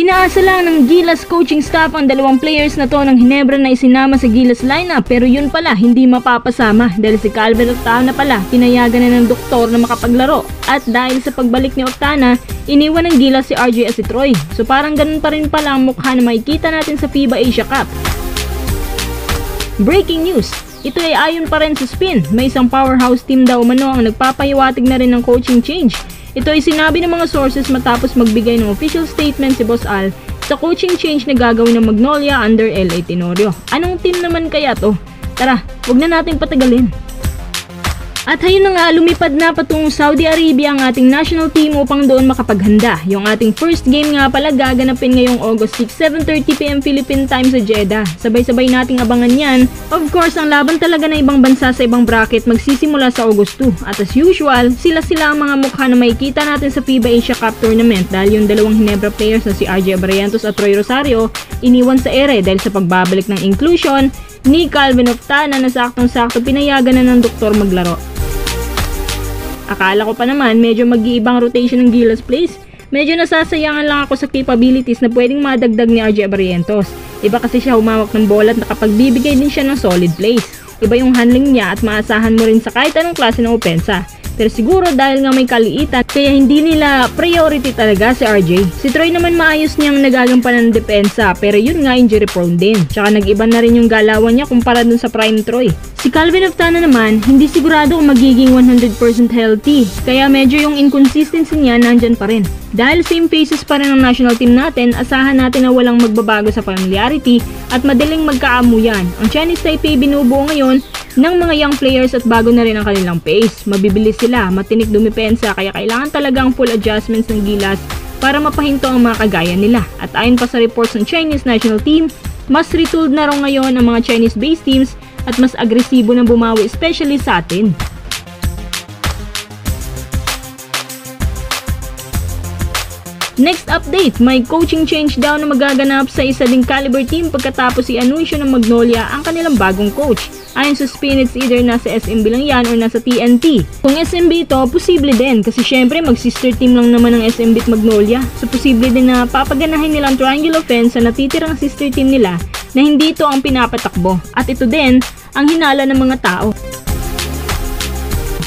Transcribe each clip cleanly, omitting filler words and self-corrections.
Pinaasa lang ng Gilas coaching staff ang dalawang players na to ng Ginebra na isinama sa Gilas lineup, pero yun pala hindi mapapasama dahil si Calvin Octana pala pinayagan na ng doktor na makapaglaro, at dahil sa pagbalik ni Octana, iniwan ng Gilas si RJ Asitroy. So parang ganun pa rin pala ang mukha na makikita natin sa FIBA Asia Cup. Breaking news! Ito ay ayon pa rin sa Spin, may isang powerhouse team daw umano ang nagpapahiwatig na rin ng coaching change. Ito ay sinabi ng mga sources matapos magbigay ng official statement si Boss Al sa coaching change na gagawin ng Magnolia under LA Tenorio. Anong team naman kaya to? Tara, huwag na nating patagalin. At ayun na nga, lumipad na patungong Saudi Arabia ang ating national team upang doon makapaghanda. Yung ating first game nga pala gaganapin ngayong August 6, 7:30 PM Philippine time sa Jeddah. Sabay-sabay nating abangan yan. Of course, ang laban talaga ng ibang bansa sa ibang bracket magsisimula sa August 2. At as usual, sila ang mga mukha na makikita natin sa FIBA Asia Cup Tournament dahil yung dalawang Ginebra players na si RJ Barrientos at Troy Rosario iniwan sa ere dahil sa pagbabalik ng inclusion ni Calvin Octana na saktong-sakto pinayagan na ng doktor maglaro. Akala ko pa naman medyo mag-iibang rotation ng Gilas Place. Medyo nasasayangan lang ako sa capabilities na pwedeng madagdag ni RJ Barrientos. Iba kasi siya humawak ng bola at nakapagbibigay din siya ng solid plays. Iba yung handling niya at maasahan mo rin sa kahit anong klase ng opensa. Pero siguro dahil nga may kaliitan, kaya hindi nila priority talaga si RJ. Si Troy naman maayos niyang nagagampanan ng depensa, pero yun nga injury prone din. Tsaka nag-iba na rin yung galawan niya kumpara dun sa prime Troy. Si Calvin Octana naman, hindi sigurado kung magiging 100% healthy, kaya medyo yung inconsistency niya nandyan pa rin. Dahil same faces pa rin ang national team natin, asahan natin na walang magbabago sa familiarity at madaling magkaamuyan. Ang Chinese Taipei binubuo ngayon ng mga young players at bago na rin ang kanilang pace. Mabibilis sila, matinik dumipensa, kaya kailangan talagang full adjustments ng Gilas para mapahinto ang mga kagaya nila. At ayon pa sa reports ng Chinese national team, mas retooled na raw ngayon ang mga Chinese-based teams at mas agresibo na bumawi especially sa atin. Next update, may coaching change daw na magaganap sa isa ding caliber team pagkatapos i-anunsyo ng Magnolia ang kanilang bagong coach. Ayon sa Spin, it's either nasa SMB lang yan or nasa TNT. Kung SMB ito, posible din kasi syempre mag-sister team lang naman ng SMB at Magnolia. So posible din na papaganahin nilang triangle offense sa natitirang sister team nila na hindi ito ang pinapatakbo. At ito din ang hinala ng mga tao.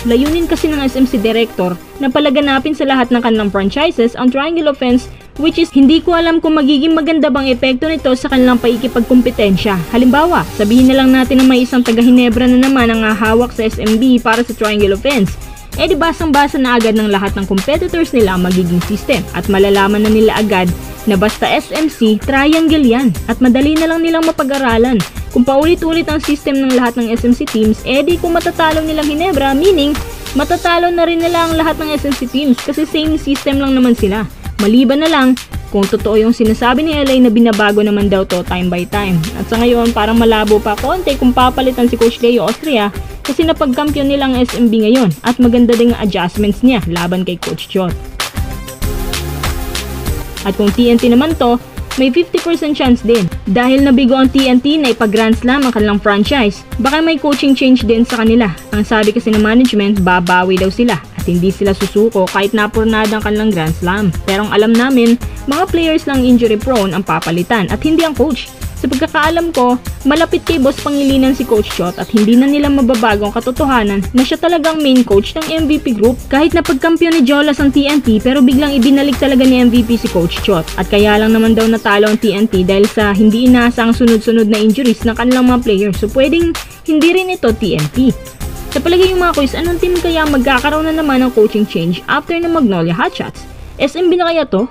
Layunin kasi ng SMC Director na palaganapin sa lahat ng kanilang franchises ang triangle offense, which is hindi ko alam kung magiging maganda bang epekto nito sa kanilang paikipagkompetensya. Halimbawa, sabihin na lang natin na may isang taga-Ginebra na naman ang hahawak sa SMB para sa triangle offense. Eh di basang-basa na agad ng lahat ng competitors nila ang magiging system at malalaman na nila agad na basta SMC, triangle yan at madali na lang nilang mapag-aralan. Kung paulit-ulit ang system ng lahat ng SMC teams, edi kung matatalo nilang Ginebra, meaning matatalo na rin nila ang lahat ng SMC teams kasi same system lang naman sila. Maliban na lang kung totoo yung sinasabi ni LA na binabago naman daw to time by time. At sa ngayon parang malabo pa konti kung papalitan si Coach Leo Austria kasi napagkampiyon nilang SMB ngayon at maganda din ang adjustments niya laban kay Coach Chot. At kung TNT naman to, may 50% chance din. Dahil nabigo ang TNT na ipag-Grand Slam ang kanilang franchise, baka may coaching change din sa kanila. Ang sabi kasi ng management, babawi daw sila at hindi sila susuko kahit napurnada ang kanilang Grand Slam. Pero ang alam namin, mga players lang injury prone ang papalitan at hindi ang coach. Sa pagkakaalam ko, malapit kay Boss Pangilinan si Coach Chot at hindi na nila mababago ang katotohanan na siya talagang main coach ng MVP group. Kahit na pagkampiyon ni Jolas ang TNT pero biglang ibinalik talaga ni MVP si Coach Chot. At kaya lang naman daw natalo ang TNT dahil sa hindi inaasang sunod-sunod na injuries ng kanilang mga players. So pwedeng hindi rin ito TNT. Sa palagay yung mga quiz, anong team kaya magkakaroon na naman ng coaching change after ng Magnolia Hotshots? SMB na kaya to?